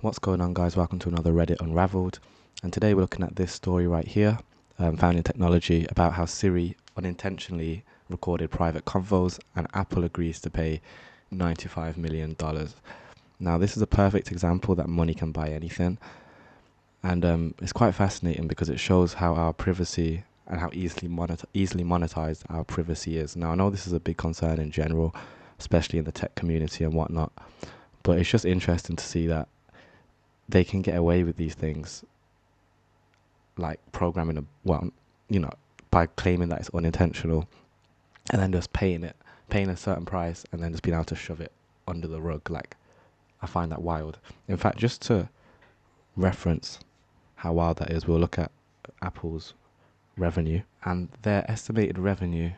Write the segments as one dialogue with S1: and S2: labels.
S1: What's going on, guys? Welcome to another Reddit Unraveled, and today we're looking at this story right here, found in Technology, about how Siri unintentionally recorded private convos and Apple agrees to pay $95 million. Now, this is a perfect example that money can buy anything, and it's quite fascinating because it shows how our privacy and how easily monetized our privacy is. Now, I know this is a big concern in general, especially in the tech community and whatnot, but it's just interesting to see that they can get away with these things, like programming by claiming that it's unintentional, and then just paying a certain price, and then just being able to shove it under the rug. Like, I find that wild. In fact, just to reference how wild that is, we'll look at Apple's revenue, and their estimated revenue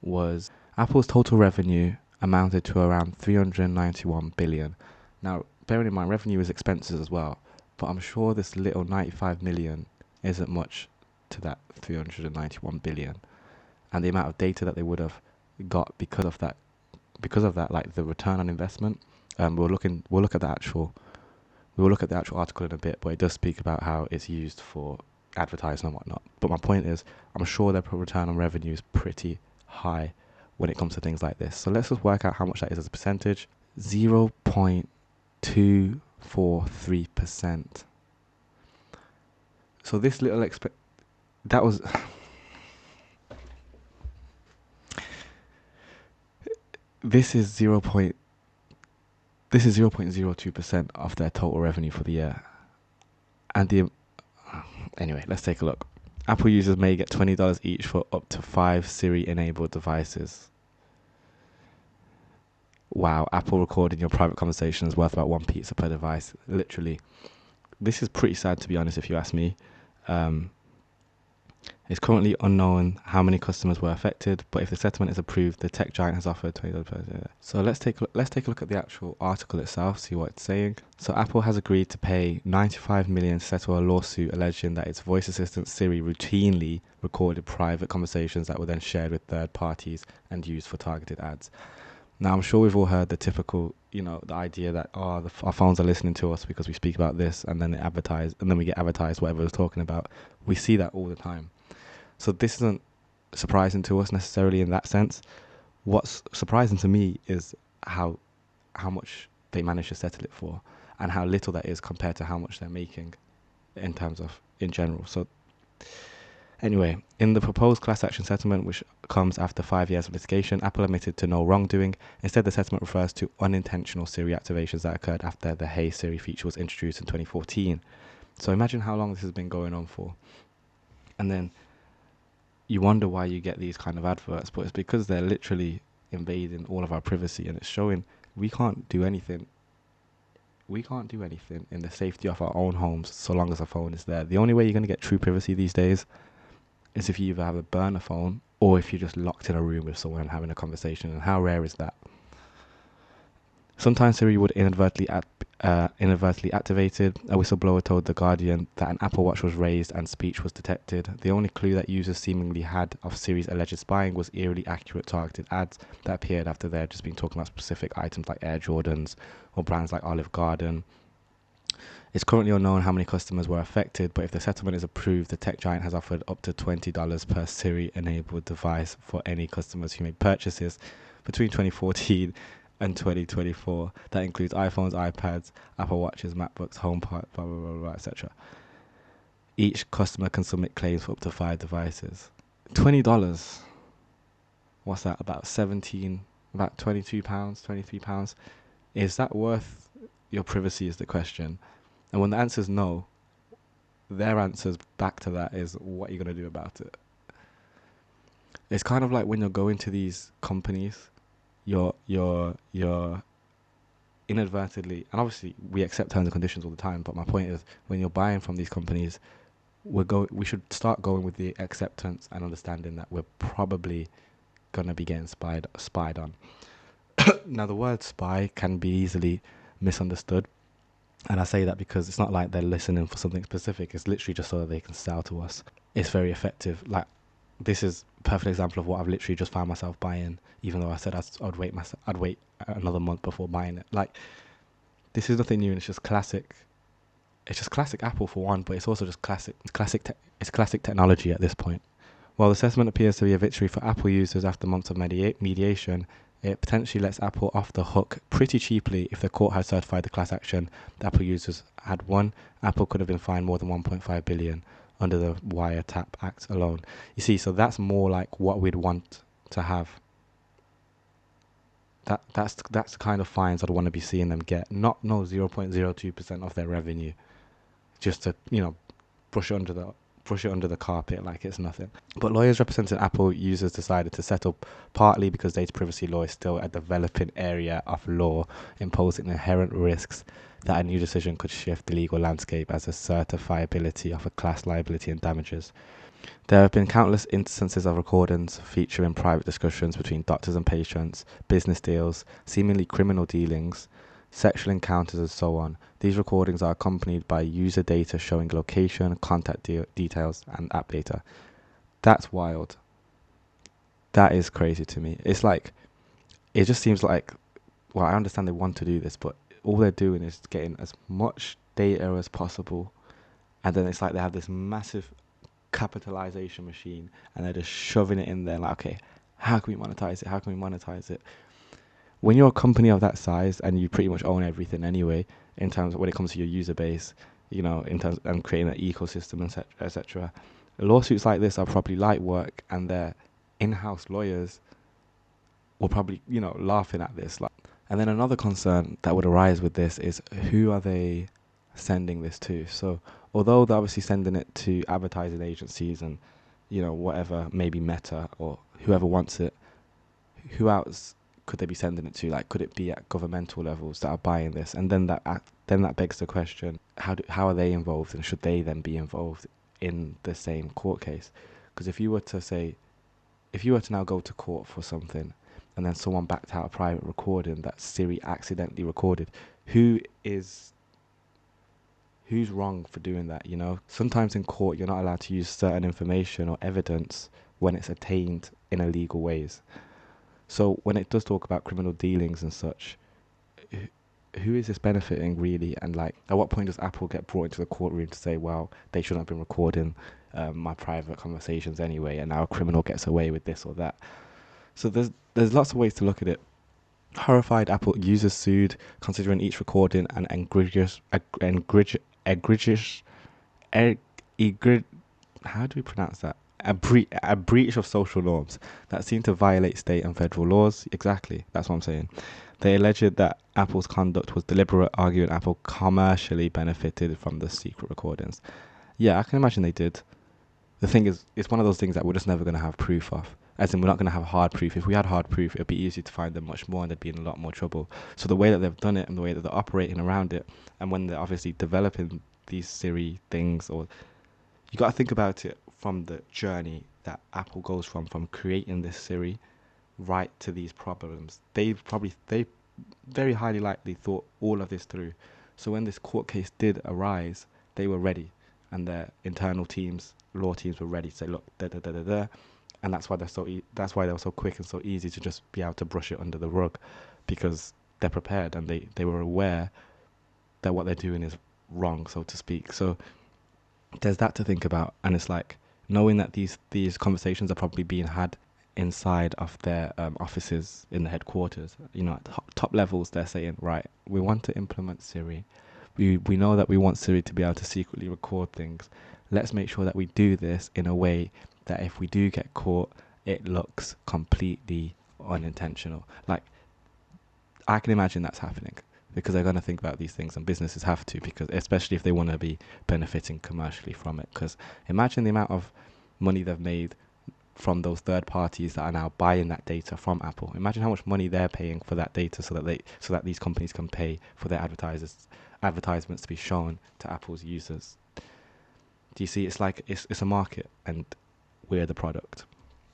S1: was Apple's total revenue amounted to around 391 billion. Now, bearing in mind, revenue is expenses as well, but I'm sure this little 95 million isn't much to that 391 billion, and the amount of data that they would have got because of that, like the return on investment. We'll look at the actual article in a bit, but it does speak about how it's used for advertising and whatnot. But my point is, I'm sure their return on revenue is pretty high when it comes to things like this. So let's just work out how much that is as a percentage. 0.243%. So this little that was this is 0.02% of their total revenue for the year. And anyway, let's take a look. Apple users may get $20 each for up to 5 Siri-enabled devices. Wow, Apple recording your private conversation is worth about 1 pizza per device. Literally. This is pretty sad, to be honest, if you ask me. It's currently unknown how many customers were affected, but if the settlement is approved, the tech giant has offered $20 per day. So let's take a look at the actual article itself, see what it's saying. So Apple has agreed to pay 95 million to settle a lawsuit alleging that its voice assistant Siri routinely recorded private conversations that were then shared with third parties and used for targeted ads. Now, I'm sure we've all heard the typical, the idea that our phones are listening to us because we speak about this, and then we get advertised whatever we're talking about. We see that all the time. So this isn't surprising to us necessarily in that sense. What's surprising to me is how much they managed to settle it for, and how little that is compared to how much they're making in general. So anyway, in the proposed class action settlement, which comes after 5 years of litigation, Apple admitted to no wrongdoing. Instead, the settlement refers to unintentional Siri activations that occurred after the Hey Siri feature was introduced in 2014. So imagine how long this has been going on for. And then you wonder why you get these kind of adverts, but it's because they're literally invading all of our privacy, and it's showing we can't do anything. We can't do anything in the safety of our own homes so long as a phone is there. The only way you're going to get true privacy these days is if you either have a burner phone or if you're just locked in a room with someone having a conversation. And how rare is that? Sometimes Siri would inadvertently activated. A whistleblower told The Guardian that an Apple Watch was raised and speech was detected. The only clue that users seemingly had of Siri's alleged spying was eerily accurate targeted ads that appeared after they had just been talking about specific items like Air Jordans or brands like Olive Garden. It's currently unknown how many customers were affected, but if the settlement is approved, the tech giant has offered up to $20 per Siri-enabled device for any customers who made purchases between 2014 and 2024. That includes iPhones, iPads, Apple Watches, MacBooks, HomePod, blah, blah, blah, blah, etc. Each customer can submit claims for up to 5 devices. $20. What's that? About £22, £23. Is that worth your privacy is the question. And when the answer is no, their answers back to that is, what are you going to do about it? It's kind of like when you're going to these companies, you're inadvertently, and obviously we accept terms and conditions all the time, but my point is, when you're buying from these companies, we should start going with the acceptance and understanding that we're probably going to be getting spied on. Now, the word spy can be easily misunderstood, and I say that because it's not like they're listening for something specific. It's literally just so that they can sell to us. It's very effective. Like, this is a perfect example of what I've literally just found myself buying, even though I said I'd wait another month before buying it. Like, This is nothing new, and it's just classic. It's just classic Apple for one, but it's also just it's classic technology at this point. While the assessment appears to be a victory for Apple users after months of mediation, it potentially lets Apple off the hook pretty cheaply if the court had certified the class action the Apple users had won. Apple could have been fined more than 1.5 billion under the Wiretap Act alone. You see, so that's more like what we'd want to have. That's the kind of fines I'd want to be seeing them get. Not no 0.02% of their revenue, just to brush it under the carpet like it's nothing. But lawyers representing Apple users decided to settle partly because data privacy law is still a developing area of law, imposing inherent risks that a new decision could shift the legal landscape as a certifiability of a class liability and damages. There have been countless instances of recordings featuring private discussions between doctors and patients, business deals, seemingly criminal dealings, sexual encounters, and so on. These recordings are accompanied by user data showing location, contact details, and app data. That's wild. That is crazy to me. It's like, it just seems like, well, I understand they want to do this, but all they're doing is getting as much data as possible, and then it's like they have this massive capitalization machine, and they're just shoving it in there like, okay, how can we monetize it? How can we monetize it? When you're a company of that size and you pretty much own everything anyway, in terms of when it comes to your user base, in terms and creating an ecosystem, etc. Lawsuits like this are probably light work, and their in-house lawyers will probably, laughing at this. And then another concern that would arise with this is, who are they sending this to? So although they're obviously sending it to advertising agencies and, whatever, maybe Meta or whoever wants it, who else could they be sending it to? Like, could it be at governmental levels that are buying this? And then that begs the question: how are they involved, and should they then be involved in the same court case? Because if you were to now go to court for something, and then someone backed out a private recording that Siri accidentally recorded, who's wrong for doing that? Sometimes in court you're not allowed to use certain information or evidence when it's attained in illegal ways. So when it does talk about criminal dealings and such, who is this benefiting really? And like, at what point does Apple get brought into the courtroom to say, well, they shouldn't have been recording my private conversations anyway, and now a criminal gets away with this or that? So there's lots of ways to look at it. Horrified Apple users sued, considering each recording an how do we pronounce that? A breach of social norms that seem to violate state and federal laws. Exactly, that's what I'm saying. They alleged that Apple's conduct was deliberate, arguing Apple commercially benefited from the secret recordings. Yeah, I can imagine they did. The thing is, it's one of those things that we're just never going to have proof of. As in, we're not going to have hard proof. If we had hard proof, it would be easy to find them much more, and they'd be in a lot more trouble. So the way that they've done it and the way that they're operating around it, and when they're obviously developing these Siri things, or you got to think about it from the journey that Apple goes from creating this Siri right to these problems. They very highly likely thought all of this through. So when this court case did arise, they were ready, and their internal teams, law teams, were ready to say, look, and that's why that's why they were so quick and so easy to just be able to brush it under the rug, because they're prepared and they were aware that what they're doing is wrong, so to speak. So there's that to think about, and it's like, knowing that these conversations are probably being had inside of their offices in the headquarters, at top levels, they're saying, right, we want to implement Siri. We know that we want Siri to be able to secretly record things. Let's make sure that we do this in a way that if we do get caught, it looks completely unintentional. Like, I can imagine that's happening, because they're going to think about these things, and businesses have to, because especially if they want to be benefiting commercially from it. Because imagine the amount of money they've made from those third parties that are now buying that data from Apple. Imagine how much money they're paying for that data, so that these companies can pay for their advertisements to be shown to Apple's users. Do you see? It's like it's a market, and we're the product.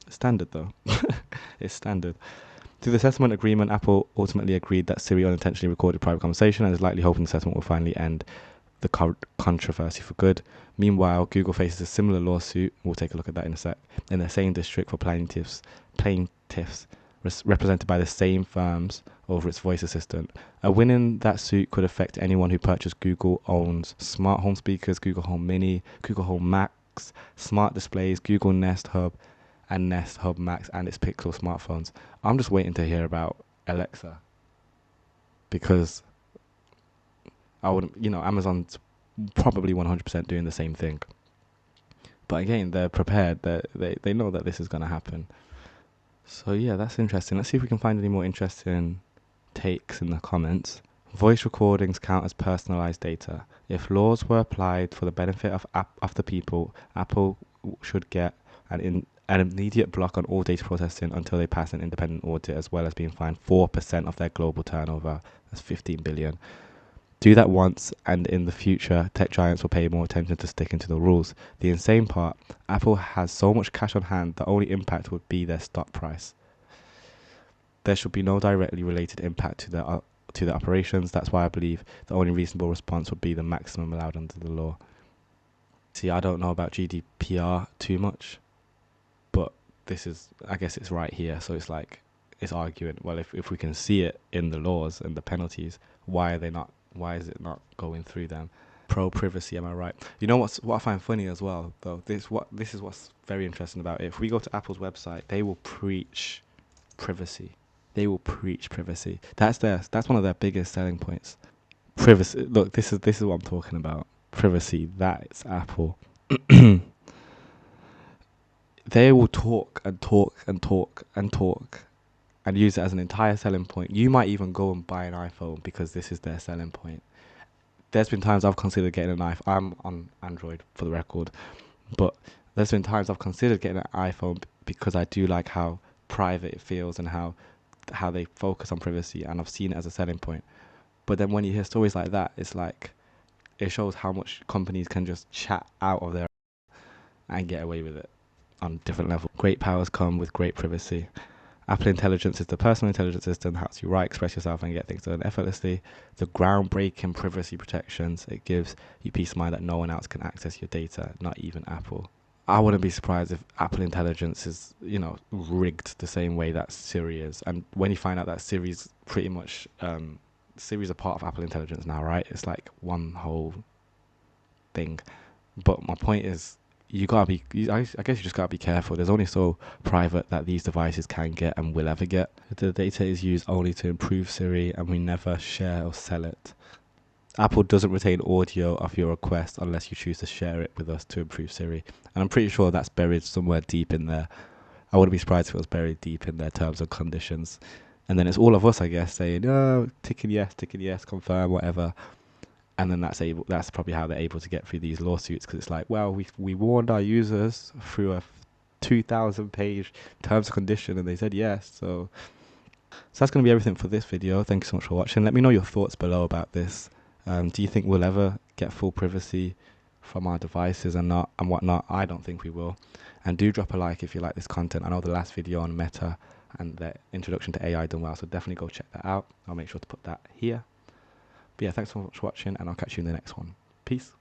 S1: Standard though. It's standard. Through the settlement agreement, Apple ultimately agreed that Siri unintentionally recorded private conversation, and is likely hoping the settlement will finally end the controversy for good. Meanwhile, Google faces a similar lawsuit. We'll take a look at that in a sec. In the same district for plaintiffs represented by the same firms over its voice assistant. A win in that suit could affect anyone who purchased Google owns smart home speakers, Google Home Mini, Google Home Max, smart displays, Google Nest Hub, and Nest Hub Max and its Pixel smartphones. I'm just waiting to hear about Alexa, because I wouldn't, Amazon's probably 100% doing the same thing. But again, they're prepared. They know that this is going to happen. So yeah, that's interesting. Let's see if we can find any more interesting takes in the comments. Voice recordings count as personalized data. If laws were applied for the benefit of the people, Apple should get an immediate block on all data processing until they pass an independent audit, as well as being fined 4% of their global turnover. That's 15 billion. Do that once, and in the future, tech giants will pay more attention to sticking to the rules. The insane part, Apple has so much cash on hand, the only impact would be their stock price. There should be no directly related impact to the operations. That's why I believe the only reasonable response would be the maximum allowed under the law. See, I don't know about GDPR too much, but I guess it's right here. So it's like, it's arguing, well, if we can see it in the laws and the penalties, why is it not going through them? Pro privacy, am I right? You know what I find funny as well, though? This is what's very interesting about it. If we go to Apple's website, they will preach privacy. They will preach privacy. That's one of their biggest selling points. Privacy. Look, this is what I'm talking about. Privacy. That's Apple. They will talk and talk and talk and talk and use it as an entire selling point. You might even go and buy an iPhone because this is their selling point. There's been times I've considered getting an iPhone. I'm on Android, for the record, but there's been times I've considered getting an iPhone because I do like how private it feels and how they focus on privacy, and I've seen it as a selling point. But then when you hear stories like that, it's like, it shows how much companies can just chat out of their and get away with it on different levels. Great powers come with great privacy. Apple Intelligence is the personal intelligence system that helps you write, express yourself, and get things done effortlessly. The groundbreaking privacy protections, it gives you peace of mind that no one else can access your data, not even Apple. I wouldn't be surprised if Apple Intelligence is, rigged the same way that Siri is. And when you find out that Siri's pretty much, Siri's a part of Apple Intelligence now, right? It's like one whole thing. But my point is, I guess you just gotta be careful. There's only so private that these devices can get and will ever get. The data is used only to improve Siri, and we never share or sell it. Apple doesn't retain audio of your request unless you choose to share it with us to improve Siri. And I'm pretty sure that's buried somewhere deep in there. I wouldn't be surprised if it was buried deep in their terms and conditions. And then it's all of us, I guess, saying, oh, ticking yes, confirm, whatever. And then that's probably how they're able to get through these lawsuits, because it's like, well, we warned our users through a 2,000-page terms and condition, and they said yes. So that's going to be everything for this video. Thank you so much for watching. Let me know your thoughts below about this. Do you think we'll ever get full privacy from our devices and whatnot? I don't think we will. And do drop a like if you like this content. I know the last video on Meta and the introduction to AI done well, so definitely go check that out. I'll make sure to put that here. But yeah, thanks so much for watching, and I'll catch you in the next one. Peace.